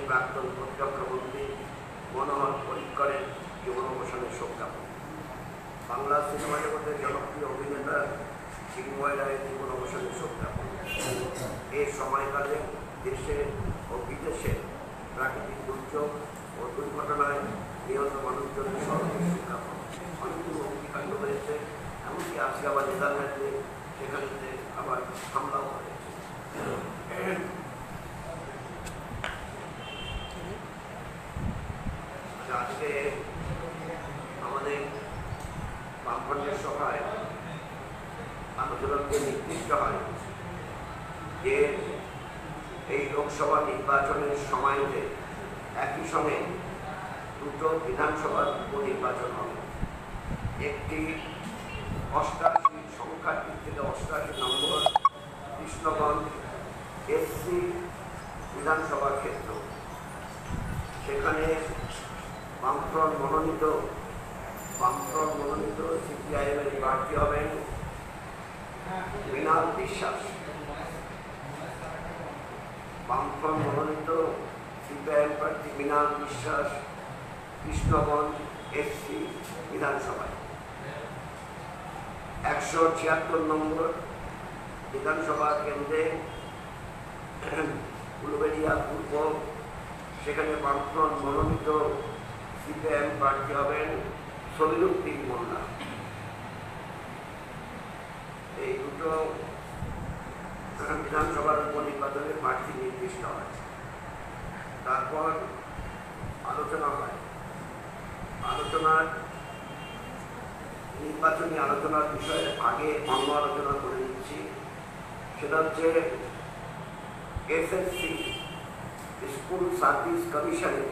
প্রাক্তন প্রতিরক্ষা মন্ত্রী মনোহর পরিক্করের জীবন অবসানের শোক জ্ঞাপন। বাংলা সিনেমা জগতের জনপ্রিয় অভিনেতা চিন্ময় রায়ের জীবন অবসানের শোক জ্ঞাপন। এই সময়কালে দেশে ও বিদেশে প্রাকৃতিক দুর্যোগ ও দুর্ঘটনায় নিহত মানুষজনের স্মরণে শোক জ্ঞাপন। অনেকগুলো অগ্নিকাণ্ড হয়েছে, এমনকি আজকে আবার নেদারল্যান্ডে সেখানে আবার হামলাও হয়েছে। আজকে আমাদের বামফ্রন্টের সভায় আলোচনাতে নির্দিষ্ট হয় যে এই লোকসভা নির্বাচনের সময়তে একই সঙ্গে দুটো বিধানসভার উপনির্বাচন হবে। একটি 88 সংখ্যার দিক থেকে 88 নম্বর কৃষ্ণগঞ্জ এসসি বিধানসভা ক্ষেত্র, সেখানে বামফ্রন্ট মনোনীত সিপিআইএমের প্রার্থী হবেন মৃণাল বিশ্বাস। বামফ্রন্ট মনোনীত সিপিআইএম প্রার্থী মৃণাল বিশ্বাস কৃষ্ণগঞ্জ এসসি বিধানসভায়। 176 নম্বর বিধানসভা কেন্দ্রে উলুবেড়িয়া পূর্ব, সেখানে বামফ্রন্ট মনোনীত সিপিআইএম প্রার্থী হবেন সলিলুদ্দিন মোল্লা। এই দুটো বিধানসভার উপনির্বাচনে প্রার্থী নির্দিষ্ট হয়। তারপর আলোচনা হয়। নির্বাচনী আলোচনার বিষয়ে আগে অন্য আলোচনা করে নিচ্ছি। সেটা হচ্ছে এসএসসি স্কুল সার্ভিস কমিশনে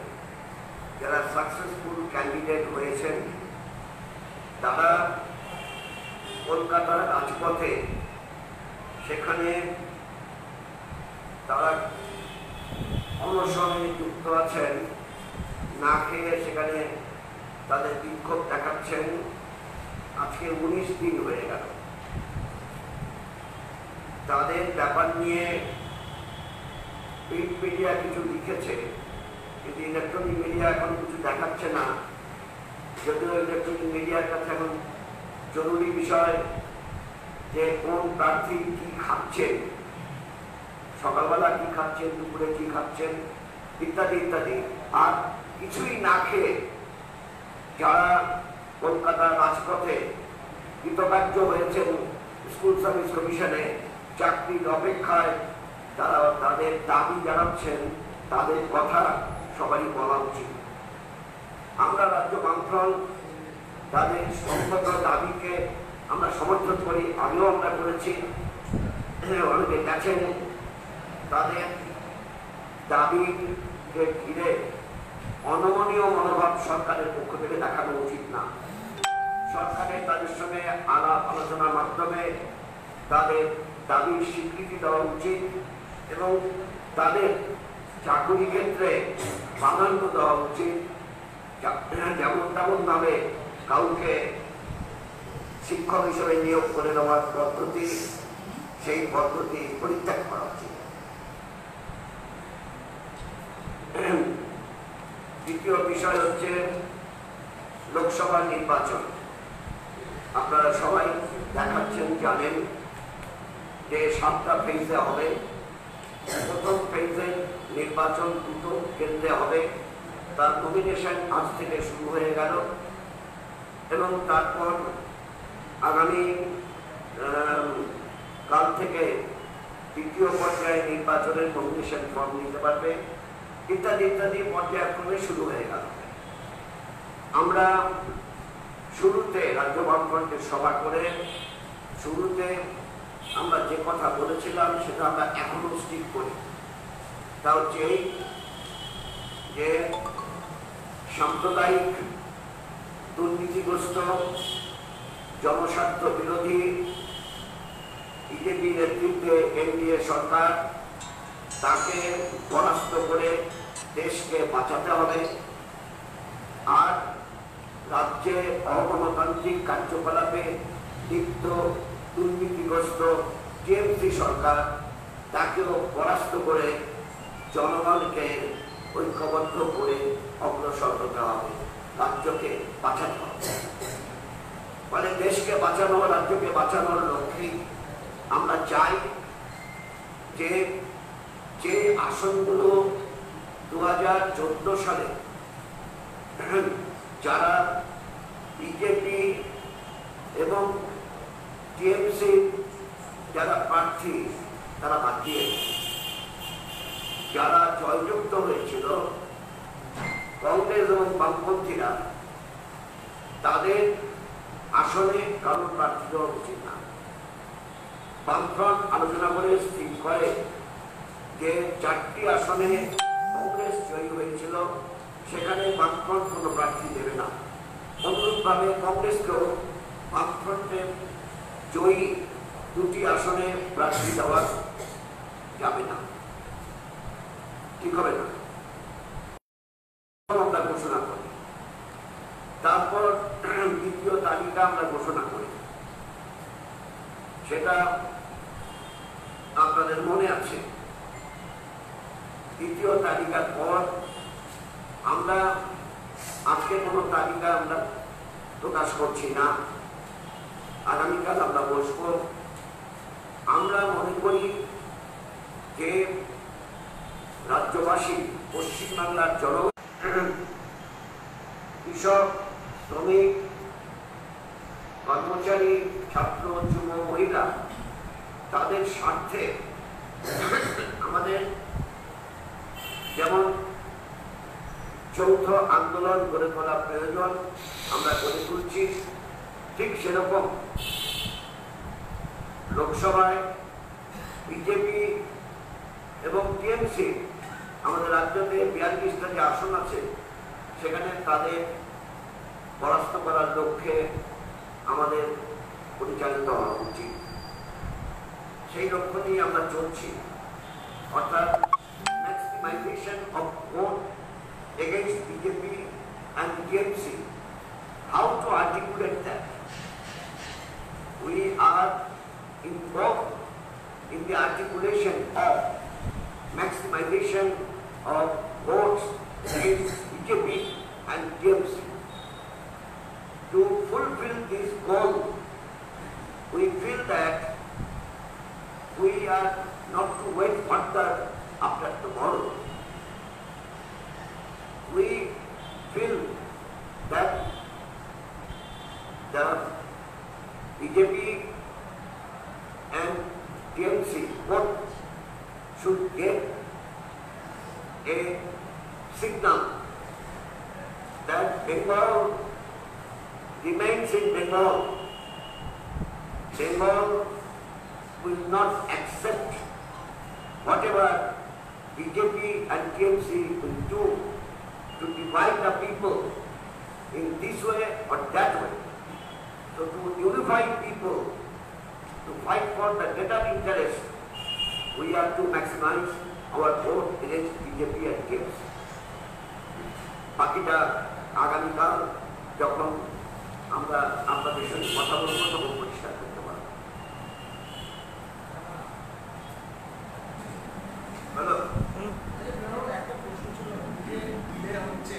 যারা সাকসেসফুল ক্যান্ডিডেট হয়েছেন, তারা কলকাতার রাজপথে সেখানে তারা অনশনে যুক্ত আছেন, না খেয়ে সেখানে তাদের বিক্ষোভ দেখাচ্ছেন। আজকে 19 দিন হয়ে গেল। তাদের ব্যাপার নিয়ে প্রিন্ট মিডিয়া কিছু লিখেছে, কিন্তু ইলেকট্রনিক মিডিয়া এখন কিছু দেখাচ্ছে না। যদিও ইলেকট্রনিক মিডিয়ার কাছে এখন জরুরি বিষয় যে কোন প্রার্থী কি খাচ্ছেন, সকালবেলা কি খাচ্ছেন, দুপুরে কি খাচ্ছেন, ইত্যাদি ইত্যাদি। আর কিছুই না খেয়ে যারা কলকাতার রাজপথে কৃতকার্য হয়েছেন স্কুল সার্ভিস কমিশনে চাকরির অপেক্ষায়, তারা তাদের দাবি জানাচ্ছেন, তাদের কথা সবারই বলা উচিত। আমরা রাজ্য বামফ্রন্ট তাদের সমস্ত দাবিকে আমরা সমর্থন করি, আগেও আমরা করেছি। অনেকে গেছেন, তাদের দাবিকে ঘিরে অনমনীয় মনোভাব সরকারের পক্ষ থেকে দেখানো উচিত না। সরকারের তাদের সঙ্গে আলাপ আলোচনার মাধ্যমে তাদের দাবির স্বীকৃতি দেওয়া উচিত এবং তাদের চাকরি ক্ষেত্রে প্রাধান্য দেওয়া উচিত। যেমন তেমন ভাবে কাউকে শিক্ষক হিসেবে নিয়োগ করে দেওয়ার পদ্ধতি, সেই পদ্ধতি পরিত্যাগ করা উচিত। দ্বিতীয় বিষয় হচ্ছে লোকসভা নির্বাচন। আপনারা সবাই দেখাচ্ছেন, জানেন যে 7টা ফেজে হবে। প্রথম ফেজে নির্বাচন 2টো কেন্দ্রে হবে। তার নমিনেশন আজ থেকে শুরু হয়ে গেল এবং তারপর আগামী কাল থেকে দ্বিতীয় পর্যায়ে নির্বাচনের নমিনেশন ফর্ম নিতে পারবে, ইত্যাদি ইত্যাদি পর্যায়ক্রমে শুরু হয়ে গেল। আমরা শুরুতে রাজ্য বামফ্রন্টের সভা করে শুরুতে আমরা যে কথা বলেছিলাম সেটা আমরা এখনো স্টিক করি। তা হচ্ছে এই যে সাম্প্রদায়িক দুর্নীতিগ্রস্ত জনস্বার্থ বিরোধী বিজেপি নেতৃত্বে এনডিএ সরকার, তাকে পরাস্ত করে দেশকে বাঁচাতে হবে। আর রাজ্যে অগণতান্ত্রিক কার্যকলাপে লিপ্ত দুর্নীতিগ্রস্ত টিএমসি সরকার, তাকেও পরাস্ত করে জনগণকে ঐক্যবদ্ধ করে অগ্রসর হতে হবে, রাজ্যকে বাঁচাতে হবে। ফলে দেশকে বাঁচানো, রাজ্যকে বাঁচানোর লক্ষ্যে আমরা চাই যে যে আসনগুলো 2014 সালে যারা বিজেপি এবং টিএমসি যারা প্রার্থী তারা বাদ দিয়ে যারা জয়যুক্ত হয়েছিল কংগ্রেস এবং বামপন্থীরা, তাদের আসনে কারণ প্রার্থী দেওয়া উচিত না। বামফ্রন্ট আলোচনা করে স্থির করে যে 4টি আসনে কংগ্রেস জয়ী হয়েছিল, সেখানে বামফ্রন্ট কোনো প্রার্থী দেবে না। অনুরূপভাবে কংগ্রেসকেও বামফ্রন্টের জয়ী 2টি আসনে প্রার্থী দেওয়া যাবে না, ঠিক হবে না। আমরা ঘোষণা করি, তারপর দ্বিতীয় তালিকা আমরা ঘোষণা করি, সেটা আপনাদের মনে আছে। দ্বিতীয় তালিকার পর আমরা আজকে কোনো তালিকা আমরা প্রকাশ করছি না, আগামীকাল আমরা বসব। আমরা মনে করি যে রাজ্যবাসী, পশ্চিমবাংলার জনগণ, কৃষক, শ্রমিক, কর্মচারী, ছাত্র, যুব, মহিলা, তাদের স্বার্থে আমাদের যেমন যৌথ আন্দোলন গড়ে তোলা প্রয়োজন, আমরা গড়ে তুলছি। ঠিক সেরকম লোকসভায় বিজেপি এবং টিএমসি আমাদের রাজ্যতে 42টা যে আসন আছে, সেখানে তাদের পরাস্ত করার লক্ষ্যে আমাদের পরিচালিত হওয়া উচিত। সেই লক্ষ্য নিয়ে আমরা চলছি, অর্থাৎ maximization of vote against BJP and TMC. How to articulate that? We are involved in the articulation of maximization of votes against BJP and TMC. To fulfill this goal, we feel that we are not to wait further after tomorrow. We feel that the BJP and TMC both should get a signal that Bengal remains in Bengal. Bengal will not accept whatever BJP and TMC will do to divide the people in this way or that way. So to unify people, to fight for the greater interest, we have to maximize our vote against BJP and TMC. বাকিটা আগামীকাল যখন আমরা আপনাদের সঙ্গে কথা বলবো তখন পরিষ্কার করতে পারবো। হ্যালো, একটা প্রশ্ন ছিল যে দিলে হচ্ছে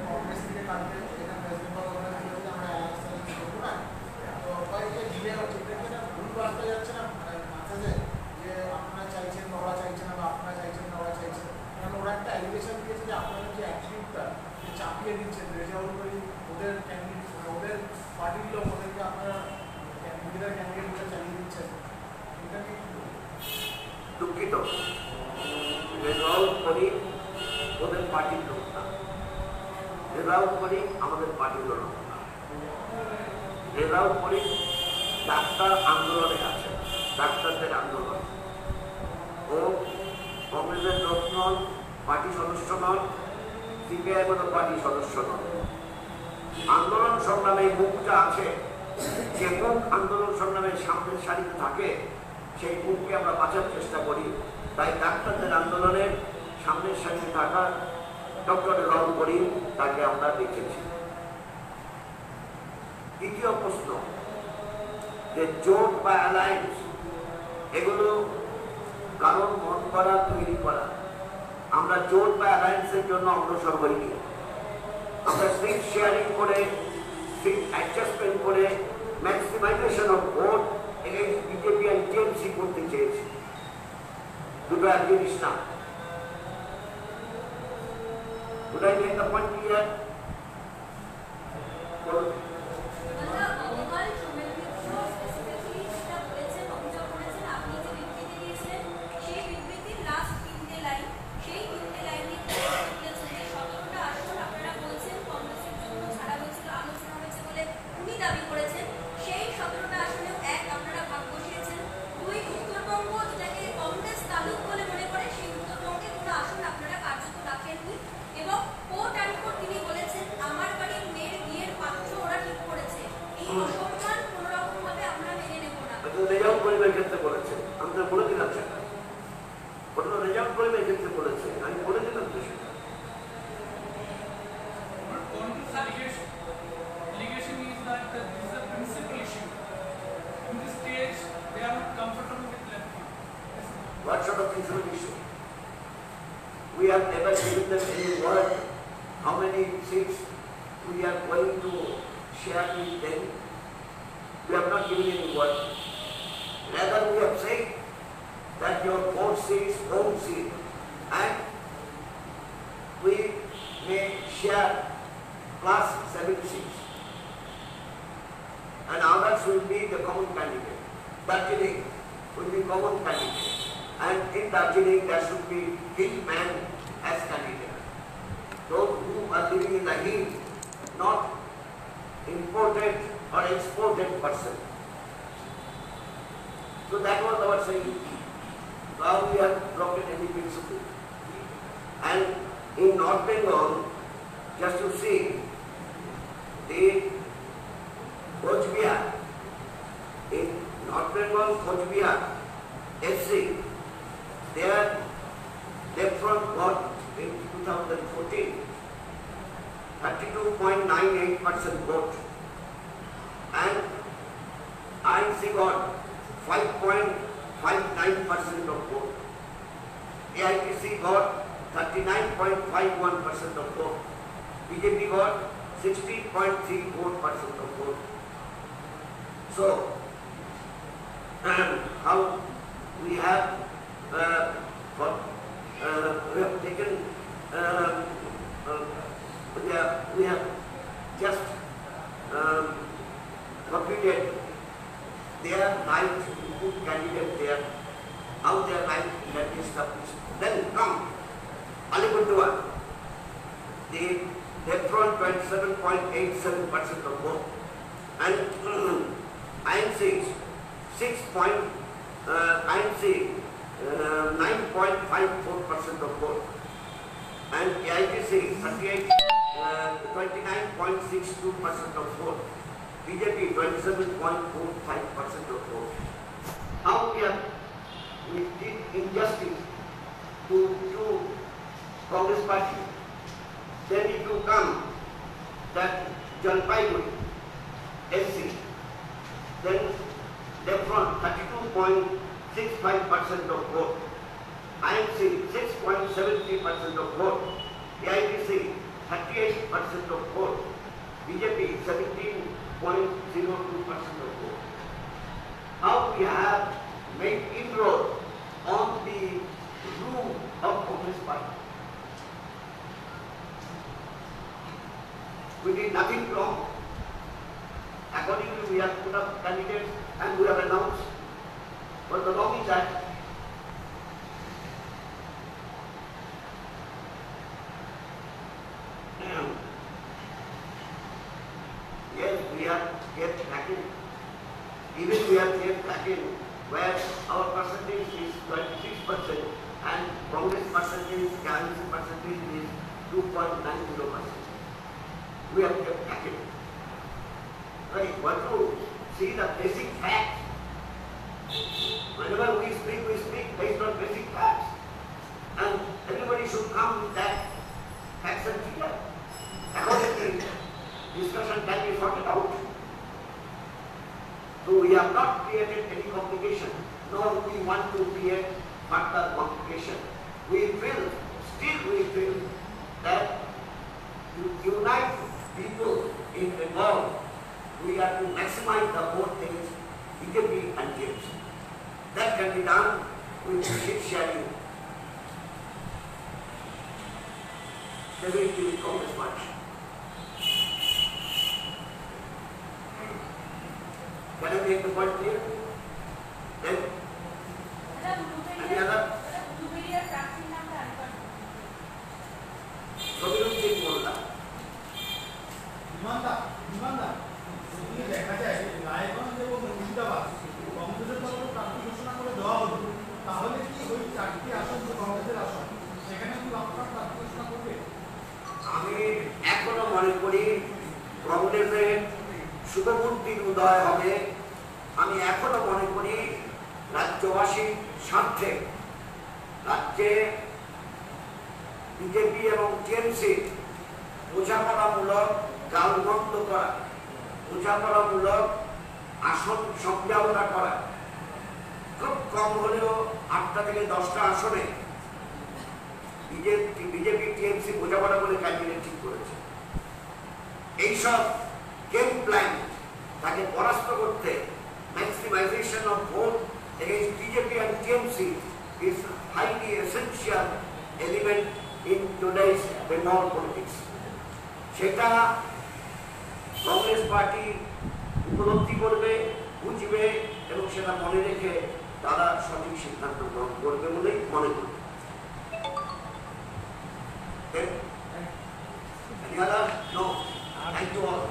কংগ্রেস থেকে কালকে এখানে ওয়েস্ট বেঙ্গল আমরা করবো না, তো কয়েকটা দিলে হচ্ছে এটা ভুল বার্তা যাচ্ছে না মাঝে যে আপনারা চাইছেন ওরা চাইছেন বা আপনারা চাইছেন ওরা চাইছেন, কারণ ওরা একটা অ্যালিগেশন দিয়েছে যে আপনাদের যে অ্যাটিটিউডটা চাপিয়ে দিচ্ছেন রেজাউল করি ওদের ক্যান্ডিডেট, ওদের পার্টির লোক ওদেরকে আপনারা নিজেদের ক্যান্ডিডেট বলে চালিয়ে দিচ্ছেন, এটা কি দুঃখিত। রেজাউল করি ওদের পার্টির লোক না, রেজাউল করি আমাদের পার্টির লোক না। রেজাউল করি ডাক্তার আন্দোলনে আছে, ডাক্তারদের আন্দোলন। ও কংগ্রেসের লোক নন, পার্টি সদস্য নন, সিপিআই কোনো পার্টি সদস্য নন। আন্দোলন সংগ্রামে মুখটা আছে, যে মুখ আন্দোলন সংগ্রামের সামনের সারিতে থাকে সেই মুখকে আমরা বাঁচার চেষ্টা করি। তাই ডাক্তারদের আন্দোলনের সামনের সারিতে থাকা ডক্টর রেজাউল করিম তাকে আমরা দেখেছি। দ্বিতীয় প্রশ্ন, যে জোট বা অ্যালায়েন্স, এগুলো কারণ মন করা, তৈরি করা। আমরা জোট বা অ্যালায়েন্সের জন্য অগ্রসর হইনি। আমরা সিট শেয়ারিং করে, সিট অ্যাডজাস্টমেন্ট করে maximisation of vote against BJP and TMC করতে চেয়েছি। দুটো এক জিনিস না। Would I make the point clear? Result পরিবের ক্ষেত্রে বলেছে, আমি তো বলে দিলাম সেটা। ওটা তো রেজাল্ট পরিবের ক্ষেত্রে বলেছে, আমি বলে দিলাম তো সেটা। Allegation is that this is a principal issue. In this stage, they are not comfortable with left wing. What sort of principal issue? We have never given them any word how many seats we are going to share with them. We have not given any word. Rather, we have said that your 4 seats, home seat, and we may share plus 7 seats. And others will be the common candidate. Darjeeling will be common candidate. And in Darjeeling there should be hillman as candidate. Those who are living in the hill, not imported or exported person. So that was our saying. Now we have broken any principle. And in North Bengal, just to see, the Coachbihar, in North Bengal, Coachbihar, FC, their left front got in 2014 32.98% vote, and INC got 5.59% of vote. AITC got 39.51% of vote. BJP got 60.34% of vote. So, how we have taken, we have just computed their right to put candidate there, how their right can be established. Then come Alipurduar, the left front 27.87% of vote, and INC 9.54% of vote, and AITC 29.62% of vote, BJP 27.45% of vote. How we did injustice to Congress party. Then it will come that Jalpaiguri, SC, then left front 32.65% of vote, INC 6.73% of vote, AITC 38% of vote, BJP 17.02% of vote. How we have made inroad on the room of Congress party. We did nothing wrong. Accordingly, we have put up candidates and we have announced. But the wrong is that yes, we have kept tracking. Even we have kept tracking where our percentage is 26% and Congress percentage, KMC percentage is 2.90%. We have kept tracking. Right, but to see the basic facts. Whenever we speak based on basic facts. And everybody should come with that facts and figure. Accordingly, discussion can be sorted out. So we have not created any complication, nor we want to create further complication. We will still we feel that to unite people in revolt, we have to maximize the both things, BJP and TMC. That can be done with seat sharing. Stability with Congress Party. Can I make the point clear? Then, any other? Sobiruddin Molla. বিমানদা যদি দেখা যায় যে রায়গঞ্জ এবং মুর্শিদাবাদ কংগ্রেসের তরফে প্রার্থী ঘোষণা করে দেওয়া হলো, তাহলে কি ওই 4টি আসন যে কংগ্রেসের আসন সেখানে কি আপনার প্রার্থী ঘোষণা করবে? আমি এখনো মনে করি কংগ্রেসের শুভবুদ্ধির উদয় হবে। আমি এখনো মনে করি রাজ্যবাসীর স্বার্থে রাজ্যে বিজেপি এবং টিএমসি বোঝাপড়ামূলক গালমন্দ করা, বোঝাপড়ামূলক আসন সমঝাওতা করা, খুব কম হলেও 8টা থেকে 10টা আসনে বিজেপি টিএমসি বোঝাপড়া বলে ক্যান্ডিডেট ঠিক করেছে। এইসব গেম প্ল্যান তাকে পরাস্ত করতে maximization of vote against BJP and TMC is highly essential element in today's Bengal politics. সেটা কংগ্রেস পার্টি উপলব্ধি করবে, বুঝবে এবং সেটা মনে রেখে তারা সঠিক সিদ্ধান্ত গ্রহণ করবে বলেই মনে করবে। Any other? No. Thank you all.